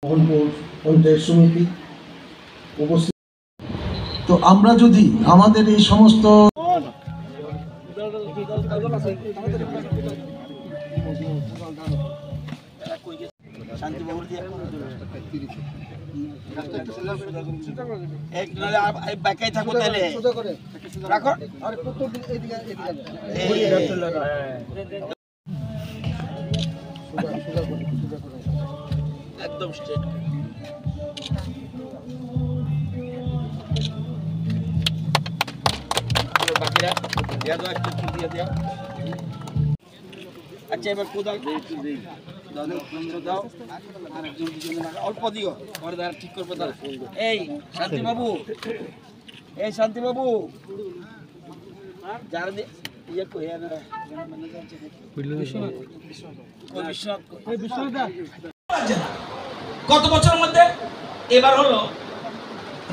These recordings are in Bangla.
মোহনপুর পঞ্চায়েত সমিতি উপস্থিত। তো আমরা যদি আমাদের এই সমস্ত একদম স্ট্রেট বাকিরা দেওয়া দাও, একটু দিয়ে দেওয়া। আচ্ছা এবার কোদাল দাও, আর একজন অল্প দিও, পরে তারা ঠিক করবে। তারা এই শান্তিবাবু, এই শান্তিবাবু যারা ইয়ে কই গত বছরের মধ্যে এবার হলো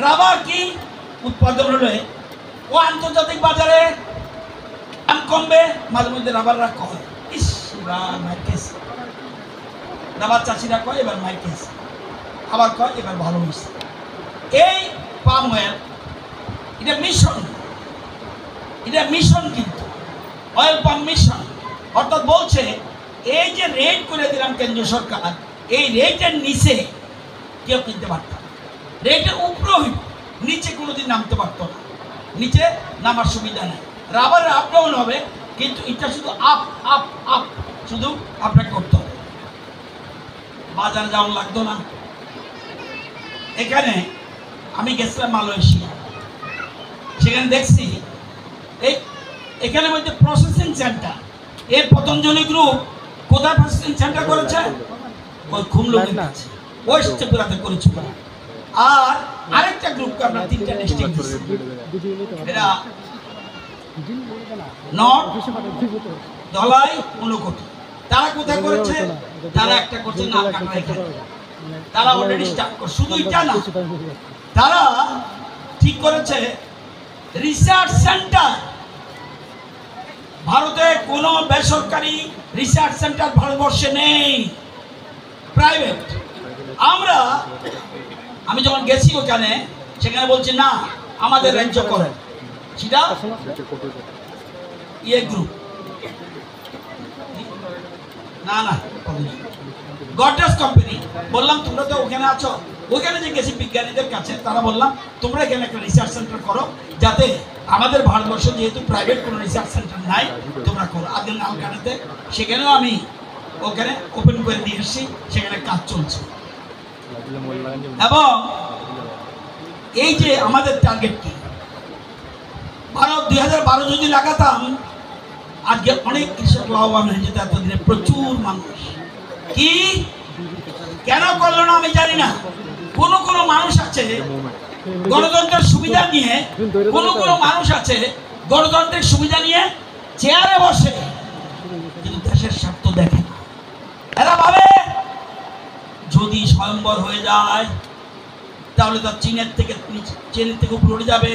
রাবার কি উৎপাদন হলে ও আন্তর্জাতিক বাজারে দাম কমবে, মাঝে মধ্যে রাবার রাখ হয় রাবার চাষিরা কয় এবার মাইকেস, আবার কয় এবার ভালো হয়েছে। এই পাম অয়েল এটা মিশন, এটা মিশন, কিন্তু অয়েল পাম মিশন, অর্থাৎ বলছে এই যে রেট করে দিলাম কেন্দ্রীয় সরকার, এই রেটের নিচে কেউ কিনতে পারত না, রেটের উপরেও নিচে কোনোদিন নামতে পারত না, নিচে নামার সুবিধা নেই। রাবারের আপ ডাউন হবে, কিন্তু এটা শুধু আপ আপ আপ শুধু আপনাকে করতে হবে, বাজার যাওয়া লাগতো না। এখানে আমি গেছিলাম মালয়েশিয়া, সেখানে দেখছি এখানে মধ্যে প্রসেসিং সেন্টার, এই পতঞ্জলি গ্রুপ কোথায় প্রসেসিং সেন্টার করেছে? ওই খুমলুঙ্গির কাছে, ওয়েস্ট ত্রিপুরাতে করেছিল। আর আরেকটা গ্রুপকে আমরা তিনটা ডিস্ট্রিক্ট দিচ্ছি, এরা নর্থ, ধলাই, ঊনকোটি। তারা কোথায় করেছে? তারা একটা করছে নালকাটা, এখানে তারা অলরেডি স্টার্ট করে। শুধু এটা না, তারা ঠিক করেছে রিসার্চ সেন্টার। ভারতে কোনো বেসরকারি রিসার্চ সেন্টার ভারতবর্ষে নেই, প্রাইভেট। আমি যখন গেছি ওখানে, সেখানে বলছি না আমাদের রাজ্য করে, সেটা ইয়ে গ্রুপ না না গডরেজ কোম্পানি। বললাম তোমরা তো ওখানে আছো, ওখানে যে গেছি বিজ্ঞানীদের কাছে, তারা বললাম তোমরা এখানে একটা রিসার্চ সেন্টার করো, যাতে আমাদের ভারতবর্ষ যেহেতু প্রাইভেট কোনো রিসার্চ সেন্টার নাই, তোমরা করো। আগে নালকাটাতে, সেখানেও আমি ওখানে ওপেন করে দিয়ে এসেছি, সেখানে কাজ চলছে। এবং এই যে আমাদের টার্গেট কি, ভারত 2012 যদি লাগাতাম, আজকে অনেক কৃষক লাভবান হয়ে যেত। এতদিনে প্রচুর মানুষ কি কেন করলো না আমি জানি না। কোন মানুষ আছে গণতন্ত্রের সুবিধা নিয়ে, কোন মানুষ আছে গণতন্ত্রের সুবিধা নিয়ে চেয়ারে বসে, কিন্তু দেশের স্বার্থ দেখে না। এরা ভাবে যদি স্বয়ম্বর হয়ে যায়, তাহলে তো চীনের থেকে উপরে উঠে যাবে,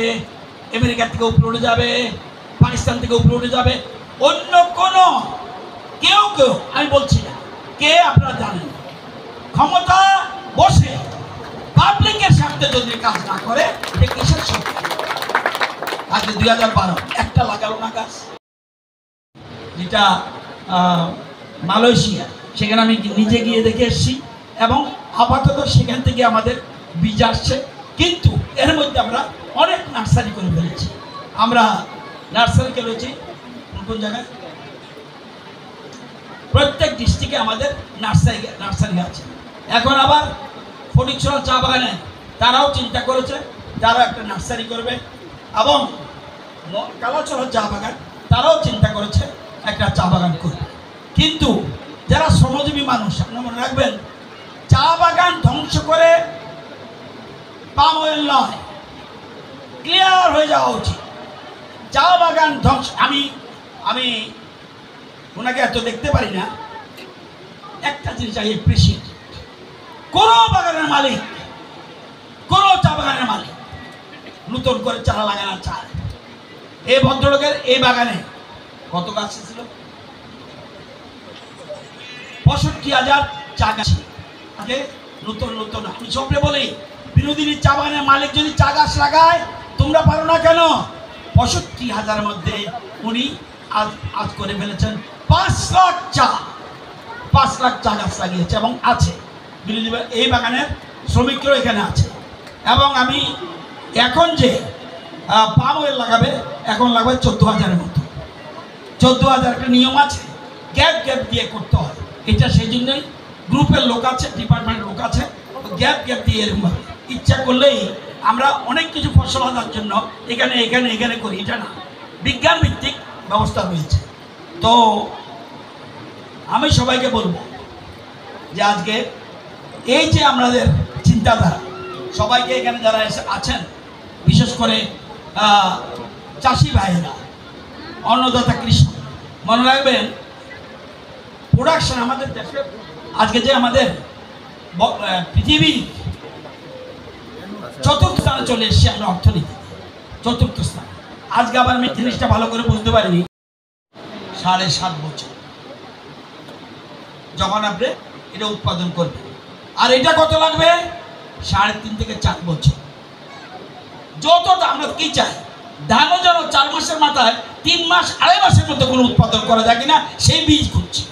আমেরিকার থেকে উপরে উঠে যাবে, পাকিস্তান থেকে উপরে উঠে যাবে, অন্য কেউ আমি বলছি না কে, আপনারা জানেন, ক্ষমতা বসে পাবলিকের স্বার্থে যদি কাজ না করে, এটা কিসের স্বার্থ? আজকে 2012 একটা লাগালো না গাছ, যেটা মালয়েশিয়া, সেখানে আমি নিজে গিয়ে দেখে এসেছি। এবং আপাতত সেখান থেকে আমাদের বীজ আসছে, কিন্তু এর মধ্যে আমরা অনেক নার্সারি করে ফেলেছি। আমরা নার্সারি করেছি কোন জায়গায়, প্রত্যেক ডিস্ট্রিক্টে আমাদের নার্সারি আছে। এখন আবার ফটিকছড়া চা বাগানে তারাও চিন্তা করেছে, তারা একটা নার্সারি করবে। এবং কালাছড়া চা বাগান, তারাও চিন্তা করেছে একটা চা বাগান করবে। কিন্তু যারা শ্রমজীবী মানুষ, আপনারা মনে রাখবেন, চা বাগান ধ্বংস করে পাম অয়েল নয়, ক্লিয়ার হয়ে যাওয়া উচিত। চা বাগান ধ্বংস, আমি ওনাকে এত দেখতে পারি না, একটা জিনিস আই এপ্রিসিয়েট, কোন বাগানের মালিক, কোন চা বাগানের মালিক নতুন করে চারা লাগানো চায়। এই ভদ্রলোকের এই বাগানে কত গাছ ছিল? 65,000 চা গাছ। নতুন নতুন আমি সবরে বলি, বিনোদিনীর চা বাগানের মালিক যদি চা গাছ লাগায়, তোমরা পারো না কেন? 65,000-এর মধ্যে উনি আজ করে ফেলেছেন 5 লাখ চা, 5 লাখ চা গাছ লাগিয়েছে এবং আছে। বিনোদিনী এই বাগানের শ্রমিকরাও এখানে আছে। এবং আমি এখন যে পাম অয়েল লাগাবে, এখন লাগবে 14,000-এর মতো। 14,000 একটা নিয়ম আছে, গ্যাপ গ্যাপ দিয়ে করতে হয়। এটা সেই জন্যই গ্রুপের লোক আছে, ডিপার্টমেন্টের লোক আছে, গ্যাপ গ্যাপ দিয়ে এরকমভাবে ইচ্ছা করলেই আমরা অনেক কিছু ফসল আনার জন্য এখানে এখানে এখানে করি, এটা না, বিজ্ঞান ভিত্তিক ব্যবস্থা রয়েছে। তো আমি সবাইকে বলবো যে আজকে এই যে আমাদের চিন্তাধারা, সবাইকে এখানে যারা এসে আছেন, বিশেষ করে চাষি ভাইয়েরা, অন্নদাতা কৃষক, মনে রাখবেন প্রোডাকশন আমাদের দেশে আজকে যে আমাদের পৃথিবীর চতুর্থ স্থানে চলে এসেছি আমরা, অর্থনীতি চতুর্থ স্থান। আজকে আবার আমি জিনিসটা ভালো করে বুঝতে পারিনি, 7.5 বছর যখন আপনি এটা উৎপাদন করবেন, আর এটা কত লাগবে? 3.5 থেকে 4 বছর। যতটা আমরা কি চাই, ধানও যেন 4 মাসের মাথায় 3 মাস 2.5 মাসের মধ্যে কোনো উৎপাদন করা যায় কিনা সেই বীজ খুঁজছি।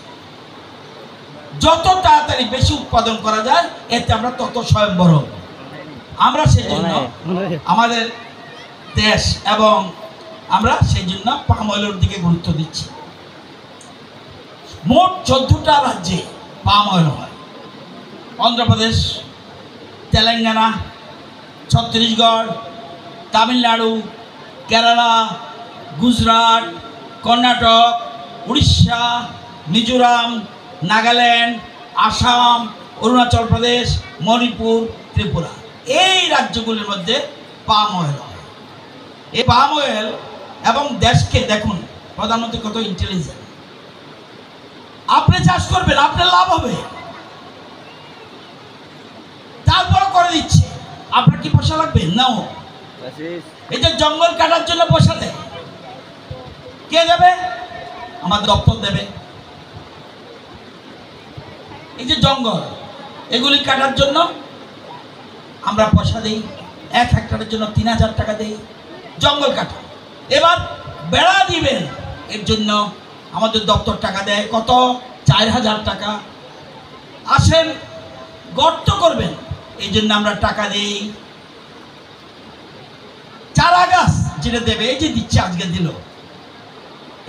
যত তাড়াতাড়ি বেশি উৎপাদন করা যায়, এতে আমরা তত স্বয়ংবর হব। আমরা সেই জন্য আমাদের দেশ এবং আমরা সেই জন্য পাম অয়েলের দিকে গুরুত্ব দিচ্ছি। মোট 14টা রাজ্যে পাম অয়েল হয়। অন্ধ্রপ্রদেশ, তেলেঙ্গানা, ছত্তিশগড়, তামিলনাড়ু, কেরালা, গুজরাট, কর্ণাটক, উড়িষ্যা, মিজোরাম, নাগাল্যান্ড, আসাম, অরুণাচল প্রদেশ, মণিপুর, ত্রিপুরা, এই রাজ্যগুলির মধ্যে পাম অয়েল হয়। এই পাম অয়েল এবং দেশকে দেখুন প্রধানমন্ত্রী কত ইন্টেলিজেন্ট। আপনি চাষ করবেন, আপনার লাভ হবে, তারপর করে দিচ্ছে। আপনার কি পয়সা লাগবে? নাও। এই যে জঙ্গল কাটার জন্য পয়সা দেয়, কে দেবে? আমাদের দপ্তর দেবে। এই যে জঙ্গল, এগুলি কাটার জন্য আমরা পয়সা দিই, 1 হেক্টরের জন্য 3,000 টাকা দিই, জঙ্গল কাটা। এবার বেড়া দিবেন, এর জন্য আমাদের দপ্তর টাকা দেয়, কত? 4,000 টাকা। আসেন গর্ত করবেন, এই জন্য আমরা টাকা দিই। চারা গাছ যেটা দেবে, এই যে দিচ্ছে, আজকে দিল,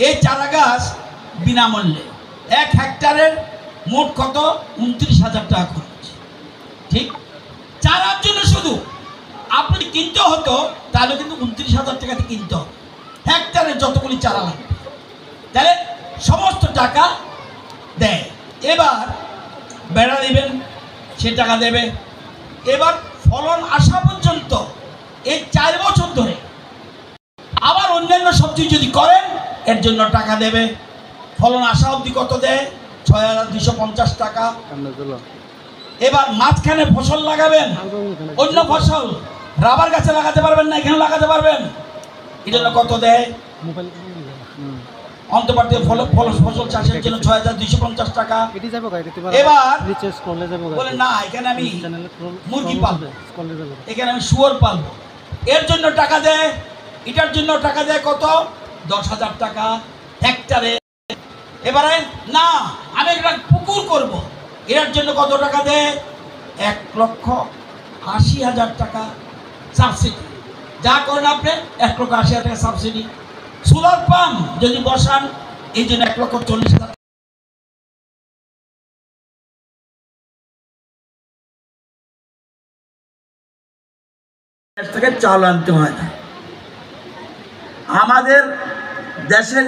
এই চারা গাছ বিনামূল্যে। 1 হেক্টরের মোট কত? 29,000 টাকা খরচ। ঠিক, চারার জন্য শুধু আপনি কিনতে হতো, তাহলে কিন্তু 29,000 টাকাতে কিনতে হবে হেক্টরে যতগুলি চারা লাগবে, তাহলে সমস্ত টাকা দেয়। এবার বেড়া দিবেন, সে টাকা দেবে। এবার ফলন আসা পর্যন্ত এই 4 বছর ধরে আবার অন্যান্য সবজি যদি করেন, এর জন্য টাকা দেবে। ফলন আসা অবধি কত দেয়? 6,250 টাকা। এবার মাঝখানে ফসল লাগাবেন, অন্য ফসল রাবার গাছে লাগাতে পারবেন না, এখানে লাগাতে পারবেন, এই জন্য কত দেয়? অন্তর্বর্তী ফসল চাষের জন্য 6,250 টাকা। এবার বলে না, এখানে আমি মুরগি পালবো, এখানে আমি শুয়োর পালবো, এর জন্য টাকা দেয়। এটার জন্য টাকা দেয় কত? 10,000 টাকা হেক্টরে। এবারে না, আমি একটা পুকুর করব, এর জন্য কত টাকা দেয়? 1,80,000 টাকা সাবসিডি। যা করেন আপনি 1,80,000 টাকা সাবসিডি। সোলার পাম্প যদি বসান, এই জন্য 1,40,000 থেকে চাল আনতে হয় না। আমাদের দেশের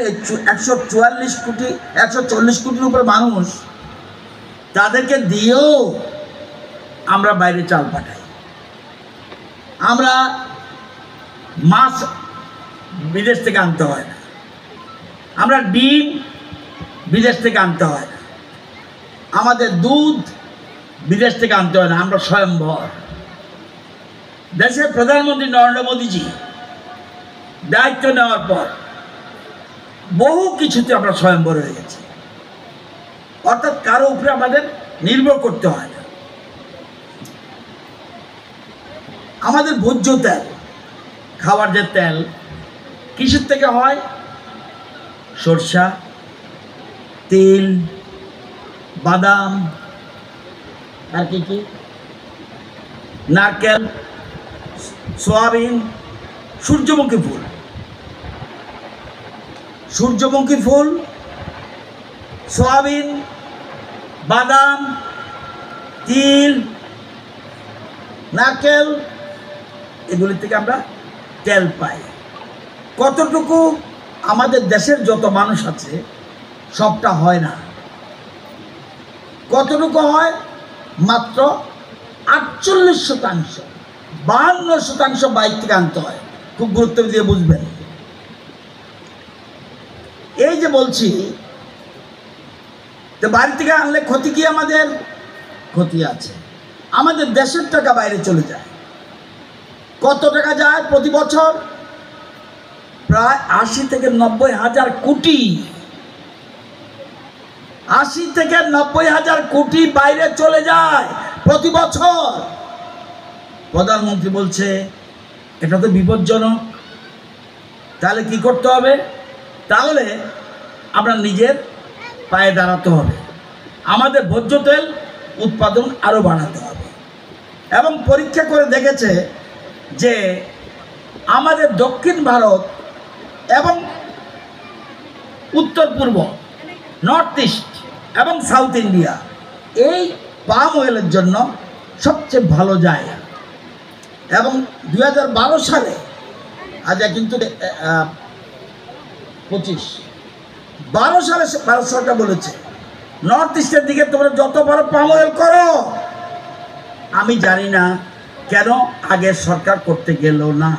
140 কোটির উপরে মানুষ, তাদেরকে দিয়েও আমরা বাইরে চাল পাঠাই। আমরা মাছ বিদেশ থেকে আনতে হয় না, আমরা ডিম বিদেশ থেকে আনতে হয় না, আমাদের দুধ বিদেশ থেকে আনতে হয় না, আমরা স্বয়ংভর। দেশের প্রধানমন্ত্রী নরেন্দ্র মোদীজি দায়িত্ব নেওয়ার পর বহু কিছুতে আমরা স্বয়ংভর হয়ে গেছি, অর্থাৎ কারো উপরে আমাদের নির্ভর করতে হয় না। আমাদের ভোজ্য তেল, খাবার যে তেল, কিসের থেকে হয়? সরষা, তিল, বাদাম, আর কি নারকেল, সয়াবিন, সূর্যমুখী ফুল। সূর্যমুখী ফুল, সয়াবিন, বাদাম, তিল, নারকেল, এগুলি থেকে আমরা তেল পাই। কতটুকু আমাদের দেশের যত মানুষ আছে সবটা হয় না। কতটুকু হয়? মাত্র 48%। 52% বাইরে থেকে আনতে হয়। খুব গুরুত্ব দিয়ে বুঝবেন। এই যে বলছি, তো বাইরে থেকে আনলে ক্ষতি কি? আমাদের ক্ষতি আছে। আমাদের দেশের টাকা বাইরে চলে যায়। কত টাকা যায় প্রতি বছর? প্রায় 80 থেকে 90 হাজার কোটি। 80 থেকে 90 হাজার কোটি বাইরে চলে যায় প্রতি বছর। প্রধানমন্ত্রী বলছে এটা তো বিপজ্জনক। তাহলে কি করতে হবে? তাহলে আমরা নিজের পায়ে দাঁড়াতে হবে। আমাদের ভোজ্য তেল উৎপাদন আরও বাড়াতে হবে। এবং পরীক্ষা করে দেখেছে যে আমাদের দক্ষিণ ভারত এবং উত্তর পূর্ব, নর্থ ইস্ট এবং সাউথ ইন্ডিয়া এই পাম অয়েলের জন্য সবচেয়ে ভালো জায়গা। এবং 2012 সালে, আজ কিন্তু 12 সালে ভারত সরকার বলেছে নর্থ ইস্টের দিকে তোমরা যত বড় পাম অয়েল করো। আমি জানি না কেন আগের সরকার করতে গেল না।